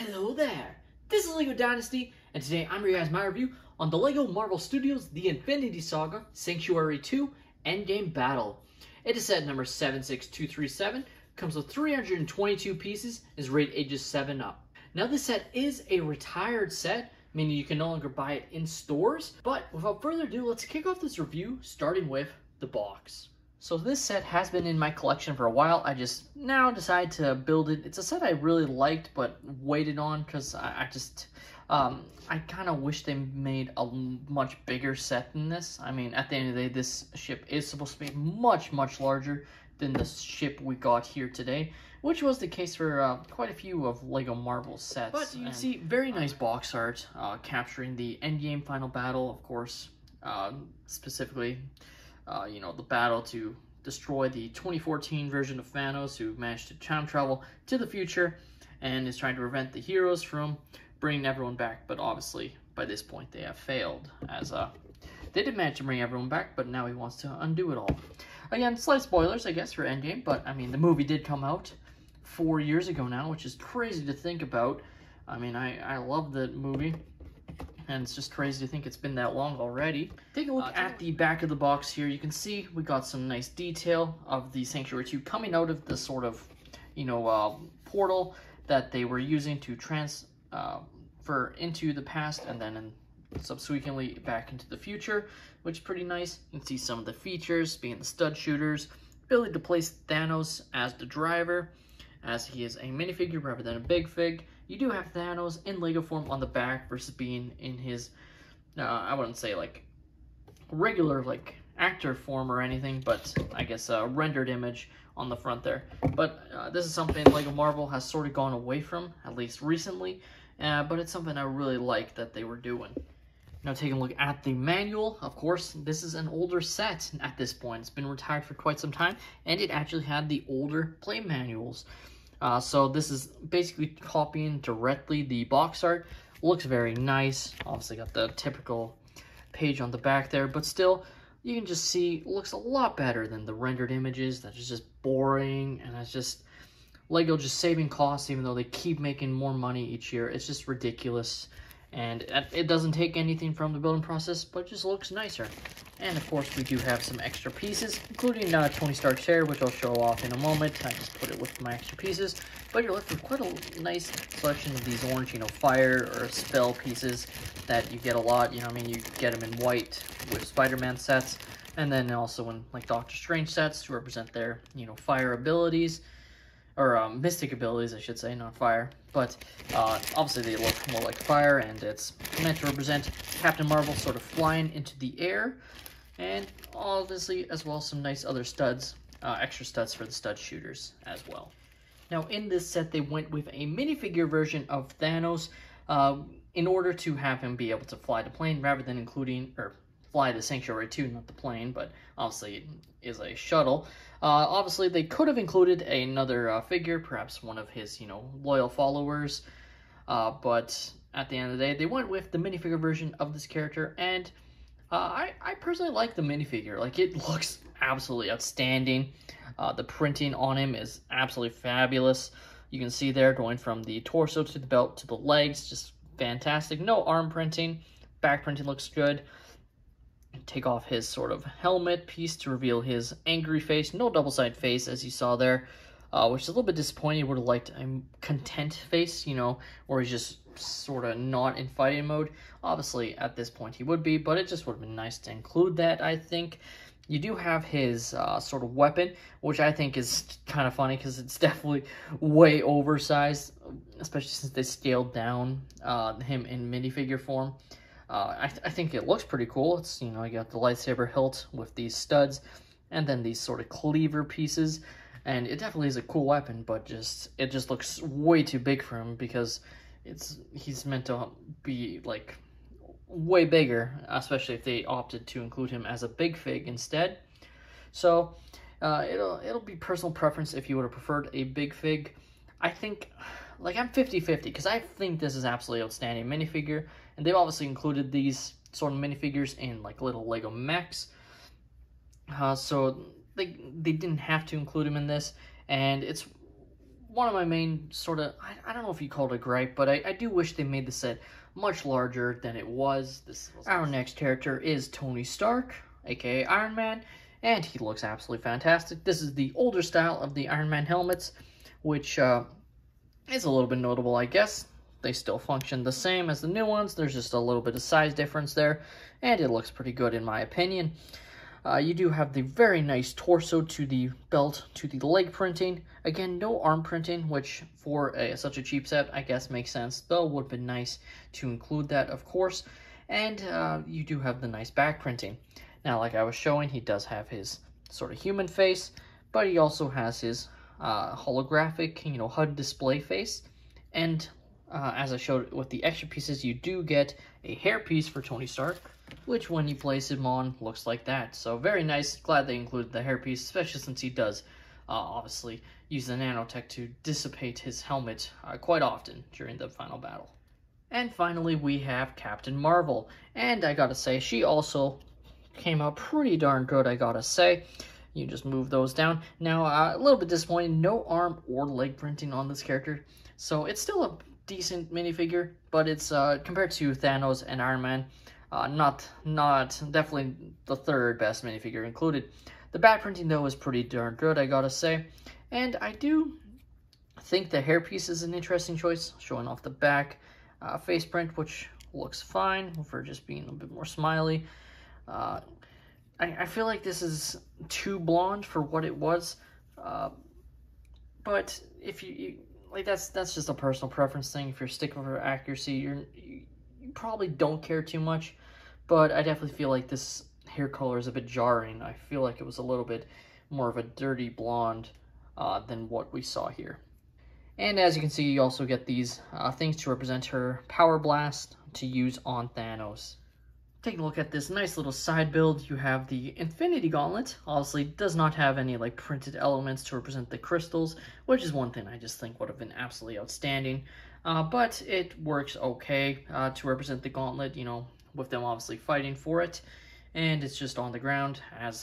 Hello there, this is LEGO Dynasty, and today I'm bringing you guys my review on the LEGO Marvel Studios The Infinity Saga Sanctuary 2 Endgame Battle. It is set number 76237, comes with 322 pieces, is rated ages 7 up. Now this set is a retired set, meaning you can no longer buy it in stores, but without further ado, let's kick off this review starting with the box. So this set has been in my collection for a while. I just now decided to build it. It's a set I really liked but waited on because I kind of wish they made a much bigger set than this. I mean, at the end of the day, this ship is supposed to be much larger than the ship we got here today, which was the case for quite a few of LEGO Marvel sets. But you can see very nice box art capturing the Endgame final battle, of course, specifically. The battle to destroy the 2014 version of Thanos, who managed to time travel to the future and is trying to prevent the heroes from bringing everyone back. But obviously, by this point, they have failed, as they did manage to bring everyone back, but now he wants to undo it all. Again, slight spoilers, I guess, for Endgame, but I mean, the movie did come out 4 years ago now, which is crazy to think about. I mean, I love the movie. And it's just crazy to think it's been that long already. Take a look at the back of the box here. You can see we got some nice detail of the Sanctuary 2 coming out of the sort of, portal that they were using to transfer into the past and then subsequently back into the future, which is pretty nice. You can see some of the features being the stud shooters, ability to place Thanos as the driver, as he is a minifigure rather than a big fig. You do have Thanos in LEGO form on the back versus being in his, I wouldn't say like regular like actor form or anything, but I guess a rendered image on the front there. But this is something LEGO Marvel has sort of gone away from, at least recently, but it's something I really like that they were doing. Now taking a look at the manual, of course, this is an older set at this point. It's been retired for quite some time, and it actually had the older play manuals. So this is basically copying directly the box art. Looks very nice. Obviously got the typical page on the back there, but still, you can just see, looks a lot better than the rendered images. That is just boring, and it's just LEGO just saving costs, even though they keep making more money each year. It's just ridiculous. And it doesn't take anything from the building process, but it just looks nicer. And of course, we do have some extra pieces, including Tony Stark's chair, which I'll show off in a moment. I just put it with my extra pieces. But you're left with quite a nice selection of these orange, fire or spell pieces that you get a lot. You get them in white with Spider-Man sets, and then also in like Doctor Strange sets to represent their, fire abilities. Or mystic abilities, I should say, not fire. But obviously they look more like fire, and it's meant to represent Captain Marvel sort of flying into the air. And obviously, as well, some nice other studs, extra studs for the stud shooters as well. Now, in this set, they went with a minifigure version of Thanos in order to have him be able to fly the plane rather than fly the Sanctuary 2, not the plane, but obviously it is a shuttle. Obviously, they could have included another figure, perhaps one of his, loyal followers, but at the end of the day, they went with the minifigure version of this character, and I personally like the minifigure. Like, it looks absolutely outstanding. The printing on him is absolutely fabulous. You can see there, going from the torso to the belt to the legs, just fantastic. No arm printing. Back printing looks good. Take off his sort of helmet piece to reveal his angry face. No double-sided face, as you saw there, which is a little bit disappointing. Would have liked a content face, where he's just sort of not in fighting mode. Obviously, at this point, he would be, but it just would have been nice to include that, I think. You do have his sort of weapon, which I think is kind of funny because it's definitely way oversized, especially since they scaled down him in minifigure form. I think it looks pretty cool. It's, you got the lightsaber hilt with these studs and then these sort of cleaver pieces. And it definitely is a cool weapon, but it just looks way too big for him because he's meant to be, like, way bigger, especially if they opted to include him as a big fig instead. So, it'll be personal preference if you would have preferred a big fig. I think, like, I'm 50-50 because I think this is absolutely outstanding minifigure. And they've obviously included these sort of minifigures in like little Lego mechs. So they didn't have to include him in this. And it's one of my main sort of, I don't know if you call it a gripe, but I do wish they made the set much larger than it was. Our next character is Tony Stark, aka Iron Man, and he looks absolutely fantastic. This is the older style of the Iron Man helmets, which is a little bit notable, I guess. They still function the same as the new ones. There's just a little bit of size difference there, and it looks pretty good in my opinion. You do have the very nice torso to the belt to the leg printing. Again, no arm printing, which for such a cheap set, I guess makes sense. Though it would have been nice to include that, of course. And you do have the nice back printing. Now, like I was showing, he does have his sort of human face, but he also has his holographic, HUD display face. And as I showed with the extra pieces, you do get a hairpiece for Tony Stark, which when you place him on, looks like that. So very nice. Glad they included the hairpiece, especially since he does obviously use the nanotech to dissipate his helmet quite often during the final battle. And finally, we have Captain Marvel. And I gotta say, she also came out pretty darn good, I gotta say. You just move those down. Now, a little bit disappointing, no arm or leg printing on this character. So it's still a decent minifigure, but it's compared to Thanos and Iron Man, not definitely the third best minifigure included. The back printing though is pretty darn good, I gotta say, and I do think the hairpiece is an interesting choice, showing off the back face print, which looks fine for just being a bit more smiley. I feel like this is too blonde for what it was, but if you like, that's just a personal preference thing. If you're sticking for accuracy, you probably don't care too much, but I definitely feel like this hair color is a bit jarring. I feel like it was a little bit more of a dirty blonde than what we saw here. And as you can see, you also get these things to represent her power blast to use on Thanos. Taking a look at this nice little side build, you have the Infinity Gauntlet. Obviously, does not have any like printed elements to represent the crystals, which is one thing I just think would have been absolutely outstanding. But it works okay to represent the gauntlet, with them obviously fighting for it. And it's just on the ground as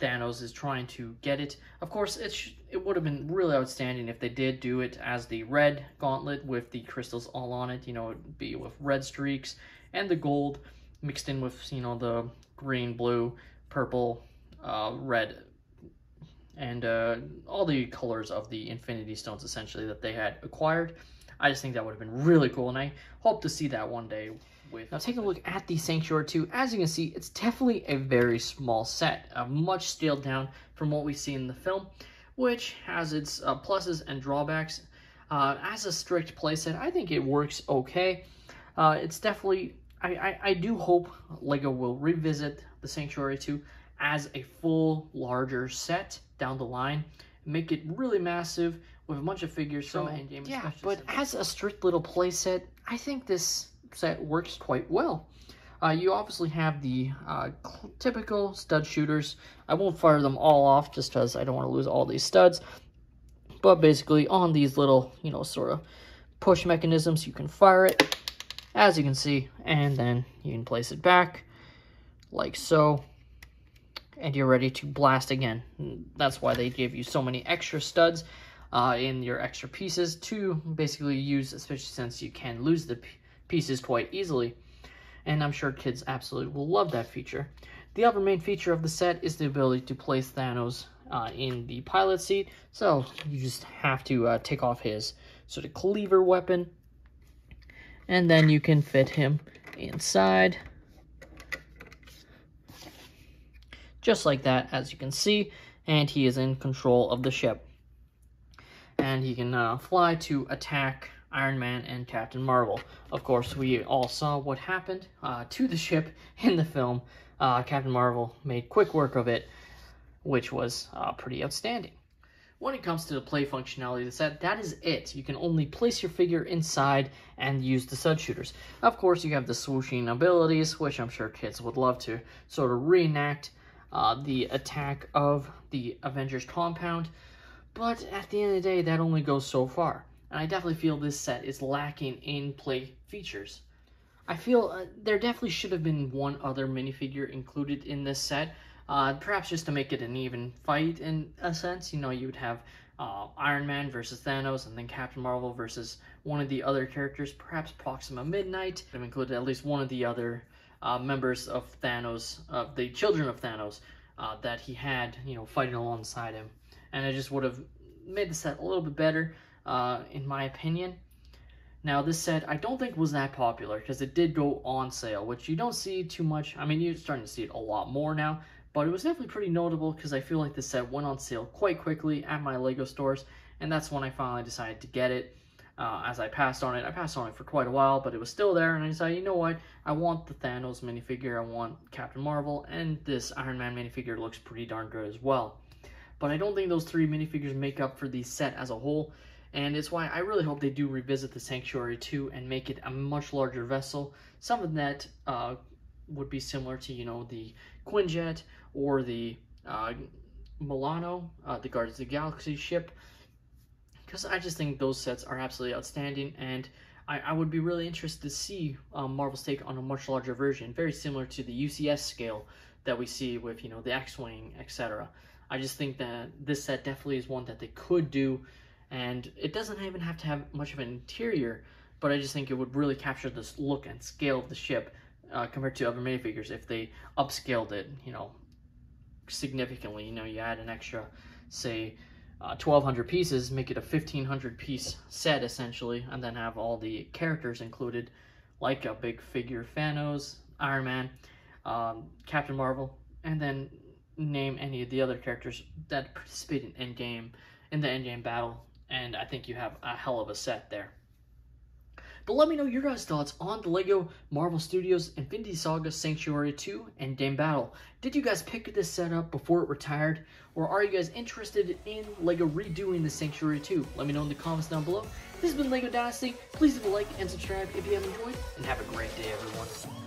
Thanos is trying to get it. Of course, it would have been really outstanding if they did do it as the red gauntlet with the crystals all on it. It'd be with red streaks and the gold mixed in with, the green, blue, purple, red, and all the colors of the Infinity Stones, essentially, that they had acquired. I just think that would have been really cool, and I hope to see that one day. Now, taking a look at the Sanctuary 2, as you can see, it's definitely a very small set, much scaled down from what we see in the film, which has its pluses and drawbacks. As a strict playset, I think it works okay. It's definitely, I do hope LEGO will revisit the Sanctuary 2 as a full, larger set down the line, make it really massive with a bunch of figures from Endgame. Yeah, but as a strict little playset, I think this set works quite well. You obviously have the typical stud shooters. I won't fire them all off just because I don't want to lose all these studs. But basically on these little, sort of push mechanisms, you can fire it, as you can see, and then you can place it back like so, and you're ready to blast again. That's why they give you so many extra studs in your extra pieces to basically use, especially since you can lose the pieces quite easily. And I'm sure kids absolutely will love that feature. The other main feature of the set is the ability to place Thanos in the pilot seat. So you just have to take off his sort of cleaver weapon, and then you can fit him inside. Just like that, as you can see, and he is in control of the ship. And he can fly to attack Iron Man and Captain Marvel. Of course, we all saw what happened to the ship in the film. Captain Marvel made quick work of it, which was pretty outstanding. When it comes to the play functionality of the set, that is it. You can only place your figure inside and use the stud shooters. Of course, you have the swooshing abilities, which I'm sure kids would love to sort of reenact the attack of the Avengers compound. But at the end of the day, that only goes so far. And I definitely feel this set is lacking in play features. I feel there definitely should have been one other minifigure included in this set. Perhaps just to make it an even fight in a sense. You would have Iron Man versus Thanos, and then Captain Marvel versus one of the other characters, perhaps Proxima Midnight. I've included at least one of the other members of Thanos, of the children of Thanos, that he had, fighting alongside him. And it just would have made the set a little bit better, in my opinion. Now, this set I don't think was that popular because it did go on sale, which you don't see too much. I mean, you're starting to see it a lot more now, but it was definitely pretty notable because I feel like this set went on sale quite quickly at my LEGO stores, and that's when I finally decided to get it. As I passed on it for quite a while, but it was still there, and I decided, you know what, I want the Thanos minifigure, I want Captain Marvel, and this Iron Man minifigure looks pretty darn good as well. But I don't think those three minifigures make up for the set as a whole, and it's why I really hope they do revisit the Sanctuary 2 and make it a much larger vessel, something that would be similar to, the Quinjet or the Milano, the Guardians of the Galaxy ship, because I just think those sets are absolutely outstanding, and I would be really interested to see Marvel's take on a much larger version, very similar to the UCS scale that we see with, the X-Wing, etc. I just think that this set definitely is one that they could do, and it doesn't even have to have much of an interior, but I just think it would really capture this look and scale of the ship compared to other minifigures if they upscaled it, significantly. You add an extra, say, 1,200 pieces, make it a 1,500 piece set essentially, and then have all the characters included, like a big figure Thanos, Iron Man, Captain Marvel, and then name any of the other characters that participate in the Endgame Battle, and I think you have a hell of a set there. But let me know your guys' thoughts on the LEGO Marvel Studios Infinity Saga Sanctuary 2 Endgame Battle. Did you guys pick this set up before it retired, or are you guys interested in LEGO redoing the Sanctuary 2? Let me know in the comments down below. This has been LEGO Dynasty. Please leave a like and subscribe if you have enjoyed, and have a great day, everyone.